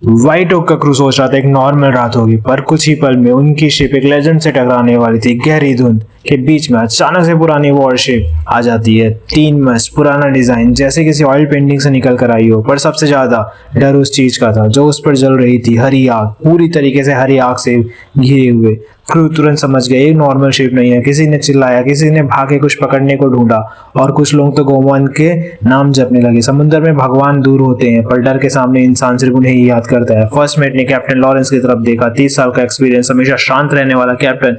White okay का crew सोच रहा था एक नॉर्मल रात होगी, पर कुछ ही पल में उनकी शिप एक लेजेंड से टकराने वाली थी। गहरी धुंध के बीच में अचानक से पुरानी वॉरशिप आ जाती है। 3 मस्त पुराना डिजाइन जैसे किसी ऑयल पेंटिंग से निकल कर आई हो, पर सबसे ज्यादा डर उस चीज का था जो उस पर जल रही थी। हरी आग, पूरी तरीके से हरी आग से घिरे हुए। क्रू तुरंत समझ गए ये नॉर्मल शिप नहीं है। किसी ने चिल्लाया, किसी ने भागे कुछ पकड़ने को ढूंढा और कुछ लोग तो गोमन के नाम जपने लगे। समुद्र में भगवान दूर होते हैं, पर डर के सामने इंसान सिर्फ उन्हें ही याद करता है। फर्स्ट मेट ने कैप्टन लॉरेंस की तरफ देखा। 30 साल का एक्सपीरियंस, हमेशा शांत रहने वाला कैप्टन,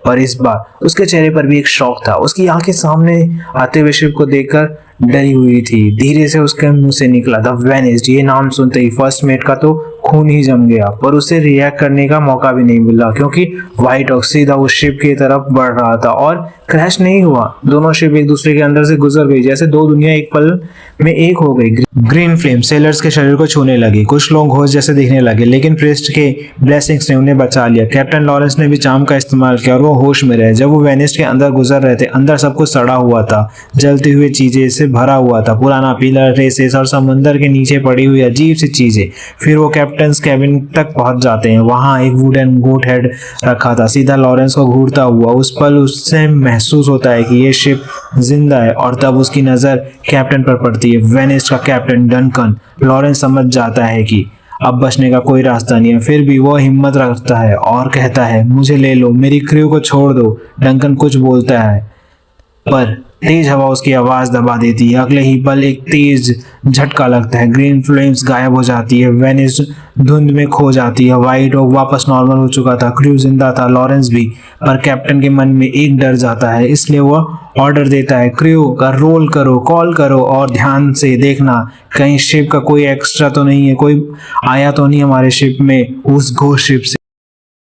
पर इस बार उसके चेहरे पर भी एक शौक था। उसकी आंखें सामने आते हुए शिप को देखकर डरी हुई थी। धीरे से उसके मुंह से निकला, द वेनिस्ड। ये नाम सुनते ही फर्स्ट मेट का तो खून ही जम गया, पर उसे रिएक्ट करने का मौका भी नहीं मिला क्योंकि व्हाइट ऑक सीधा उस शिप की तरफ बढ़ रहा था और क्रैश नहीं हुआ। दोनों शिप एक दूसरे के अंदर से गुजर गई, जैसे दो दुनिया एक पल में एक हो गई। ग्रीन फ्लेम सेलर्स के शरीर को छूने लगी। कुछ लोग होश जैसे दिखने लगे, लेकिन प्रिस्ट के ब्लेसिंग्स ने उन्हें बचा लिया। कैप्टन लॉरेंस ने भी चार्म का इस्तेमाल किया और वो होश में रहे। जब वो वेनिस के अंदर गुजर रहे थे, अंदर सब कुछ सड़ा हुआ था, जलती हुई चीजें से भरा हुआ था। पुराना पिलर, रेसेस और समुद्र के नीचे पड़ी हुई अजीब सी चीजें। फिर वो कैप्टन कैबिन तक पहुंच जाते हैं। वहां एक वुडन गोट हेड रखा था, सीधा लॉरेंस को घूरता हुआ। उस पल उससे महसूस होता है कि ये शिप जिंदा है और तब उसकी नजर कैप्टन पर पड़ती है, वेनिस का कैप्टन डंकन। लॉरेंस समझ जाता है कि अब बचने का कोई रास्ता नहीं है, फिर भी वो हिम्मत रखता है और कहता है, मुझे ले लो, मेरी क्रू को छोड़ दो। डंकन कुछ बोलता है, पर तेज हवा उसकी आवाज दबा देती है। अगले ही पल एक तेज झटका लगता है, ग्रीन फ्लेम्स गायब हो जाती है, वेनिस धुंध में खो जाती है। व्हाइट ओक वापस नॉर्मल हो चुका था, क्रू जिंदा था, लॉरेंस भी। पर कैप्टन के मन में एक डर जाता है, इसलिए वो ऑर्डर देता है, क्रू का रोल करो, कॉल करो और ध्यान से देखना कहीं शिप का कोई एक्स्ट्रा तो नहीं है, कोई आया तो नहीं हमारे शिप में उस घोस्ट शिप से।